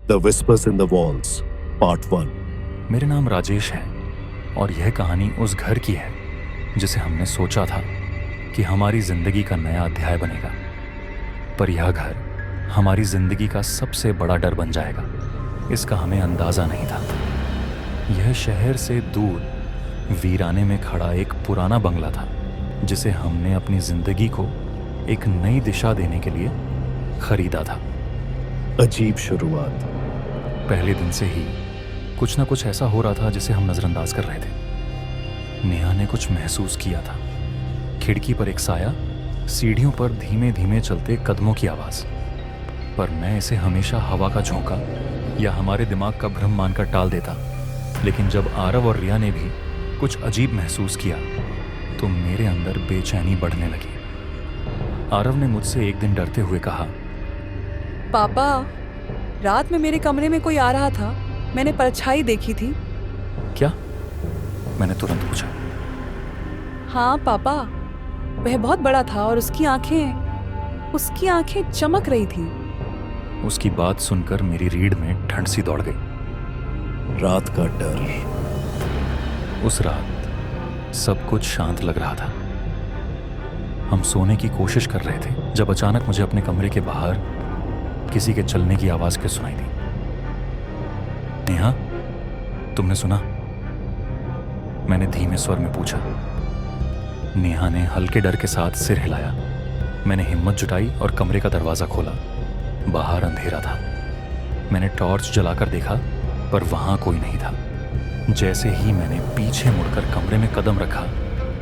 The whispers in the walls part 1। मेरा नाम राजेश है और यह कहानी उस घर की है जिसे हमने सोचा था कि हमारी जिंदगी का नया अध्याय बनेगा, पर यह घर हमारी जिंदगी का सबसे बड़ा डर बन जाएगा, इसका हमें अंदाजा नहीं था। यह शहर से दूर वीराने में खड़ा एक पुराना बंगला था जिसे हमने अपनी जिंदगी को एक नई दिशा देने के लिए खरीदा था। अजीब शुरुआत। पहले दिन से ही कुछ ना कुछ ऐसा हो रहा था जिसे हम नजरअंदाज कर रहे थे। नेहा ने कुछ महसूस किया था। खिड़की पर एक साया, सीढ़ियों पर धीमे धीमे चलते कदमों की आवाज। पर मैं इसे हमेशा हवा का झोंका या हमारे दिमाग का भ्रम मानकर टाल देता, लेकिन जब आरव और रिया ने भी कुछ अजीब महसूस किया तो मेरे अंदर बेचैनी बढ़ने लगी। आरव ने मुझसे एक दिन डरते हुए कहा, पापा, रात में मेरे कमरे में कोई आ रहा था, मैंने परछाई देखी थी। क्या? मैंने तुरंत पूछा। हाँ पापा, वह बहुत बड़ा था और उसकी आंखें चमक रही थी। उसकी बात सुनकर मेरी रीढ़ में ठंड सी दौड़ गई। रात का डर। उस रात सब कुछ शांत लग रहा था। हम सोने की कोशिश कर रहे थे जब अचानक मुझे अपने कमरे के बाहर किसी के चलने की आवाज के सुनाई दी। नेहा, तुमने सुना? मैंने धीमे स्वर में पूछा। नेहा ने हल्के डर के साथ सिर हिलाया। मैंने हिम्मत जुटाई और कमरे का दरवाजा खोला। बाहर अंधेरा था। मैंने टॉर्च जलाकर देखा, पर वहां कोई नहीं था। जैसे ही मैंने पीछे मुड़कर कमरे में कदम रखा,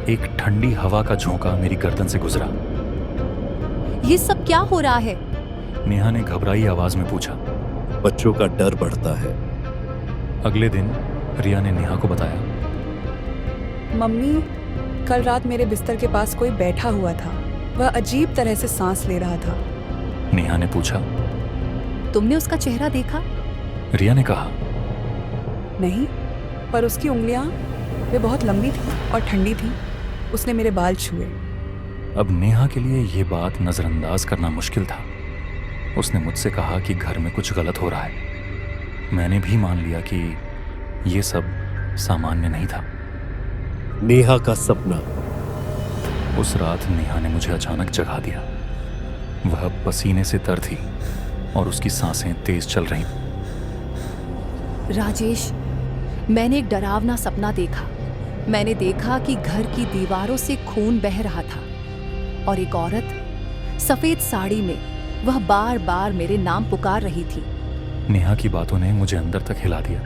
एक ठंडी हवा का झोंका मेरी गर्दन से गुजरा। ये सब क्या हो रहा है? नेहा ने घबराई आवाज में पूछा। बच्चों का डर बढ़ता है। अगले दिन रिया ने नेहा को बताया। मम्मी, कल रात मेरे बिस्तर के पास कोई बैठा हुआ था। वह अजीब तरह से सांस ले रहा था। नेहा ने पूछा। तुमने उसका चेहरा देखा? रिया ने कहा। नहीं, पर उसकी उंगलियां वे बहुत लंबी थी और ठंडी थी। उसने मेरे बाल छुए। अब नेहा के लिए यह बात नजरअंदाज करना मुश्किल था। उसने मुझसे कहा कि घर में कुछ गलत हो रहा है। मैंने भी मान लिया कि यह सब सामान्य नहीं था। नेहा का सपना। उस रात नेहा ने मुझे अचानक जगा दिया। वह पसीने से तर थी और उसकी सांसें तेज चल रही। राजेश, मैंने एक डरावना सपना देखा। मैंने देखा कि घर की दीवारों से खून बह रहा था और एक औरत सफेद साड़ी में वह बार बार मेरे नाम पुकार रही थी। नेहा की बातों ने मुझे अंदर तक हिला दिया।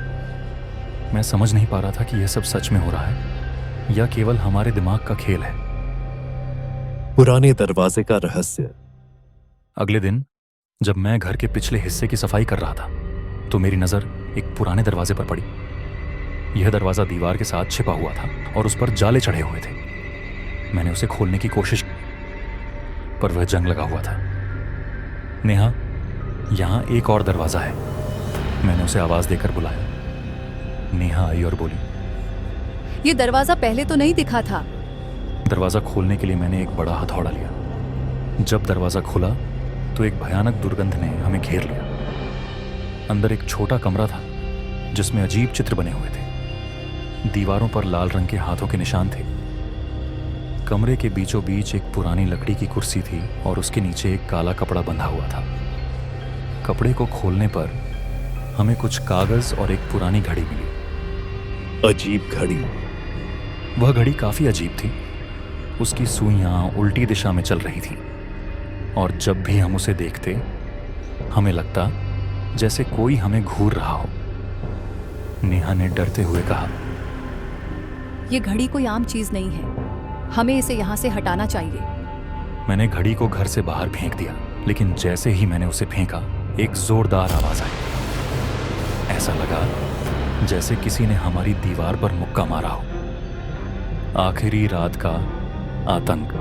मैं समझ नहीं पा रहा था कि यह सब सच में हो रहा है या केवल हमारे दिमाग का खेल है। पुराने दरवाजे का रहस्य। अगले दिन जब मैं घर के पिछले हिस्से की सफाई कर रहा था तो मेरी नजर एक पुराने दरवाजे पर पड़ी। यह दरवाजा दीवार के साथ छिपा हुआ था और उस पर जाले चढ़े हुए थे। मैंने उसे खोलने की कोशिश की, पर वह जंग लगा हुआ था। नेहा, यहां एक और दरवाजा है। मैंने उसे आवाज देकर बुलाया। नेहा आई और बोली, ये दरवाजा पहले तो नहीं दिखा था। दरवाजा खोलने के लिए मैंने एक बड़ा हथौड़ा लिया। जब दरवाजा खुला तो एक भयानक दुर्गंध ने हमें घेर लिया। अंदर एक छोटा कमरा था जिसमें अजीब चित्र बने हुए थे। दीवारों पर लाल रंग के हाथों के निशान थे। कमरे के बीचों बीच एक पुरानी लकड़ी की कुर्सी थी और उसके नीचे एक काला कपड़ा बंधा हुआ था। कपड़े को खोलने पर हमें कुछ कागज और एक पुरानी घड़ी मिली। अजीब घड़ी। वह घड़ी काफी अजीब थी। उसकी सुइयां उल्टी दिशा में चल रही थी और जब भी हम उसे देखते हमें लगता जैसे कोई हमें घूर रहा हो। नेहा ने डरते हुए कहा, ये घड़ी कोई आम चीज नहीं है। हमें इसे यहाँ से हटाना चाहिए। मैंने घड़ी को घर से बाहर फेंक दिया, लेकिन जैसे ही मैंने उसे फेंका एक जोरदार आवाज आई। ऐसा लगा जैसे किसी ने हमारी दीवार पर मुक्का मारा हो। आखिरी रात का आतंक।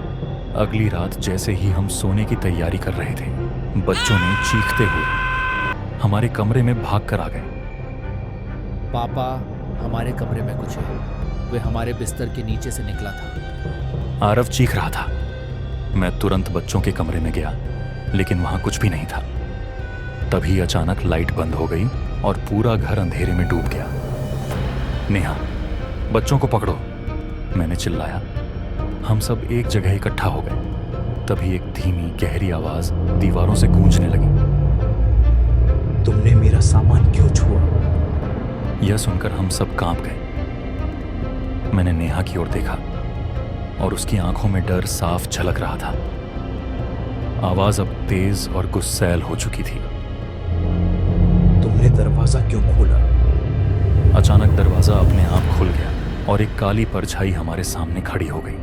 अगली रात जैसे ही हम सोने की तैयारी कर रहे थे, बच्चों ने चीखते हुए हमारे कमरे में भाग कर आ गए। पापा, हमारे कमरे में कुछ है। वे हमारे बिस्तर के नीचे से निकला था। आरव चीख रहा था। मैं तुरंत बच्चों के कमरे में गया, लेकिन वहां कुछ भी नहीं था। तभी अचानक लाइट बंद हो गई और पूरा घर अंधेरे में डूब गया। नेहा, बच्चों को पकड़ो, मैंने चिल्लाया। हम सब एक जगह इकट्ठा हो गए। तभी एक धीमी गहरी आवाज दीवारों से गूंजने लगी। तुमने मेरा सामान क्यों छुआ? यह सुनकर हम सब कांप गए। मैंने नेहा की ओर देखा और उसकी आंखों में डर साफ झलक रहा था। आवाज अब तेज और गुस्सैल हो चुकी थी। तुमने दरवाजा क्यों खोला? अचानक दरवाजा अपने आप खुल गया और एक काली परछाई हमारे सामने खड़ी हो गई।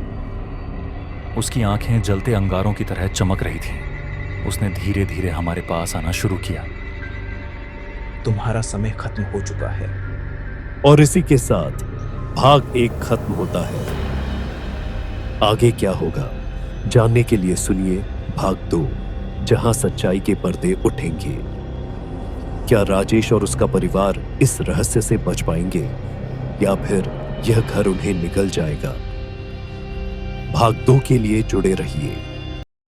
उसकी आंखें जलते अंगारों की तरह चमक रही थीं। उसने धीरे धीरे हमारे पास आना शुरू किया। तुम्हारा समय खत्म हो चुका है। और इसी के साथ भाग 1 खत्म होता है। आगे क्या होगा जानने के लिए सुनिए भाग 2, जहां सच्चाई के पर्दे उठेंगे। क्या राजेश और उसका परिवार इस रहस्य से बच पाएंगे या फिर यह घर उन्हें निगल जाएगा? भाग 2 के लिए जुड़े रहिए।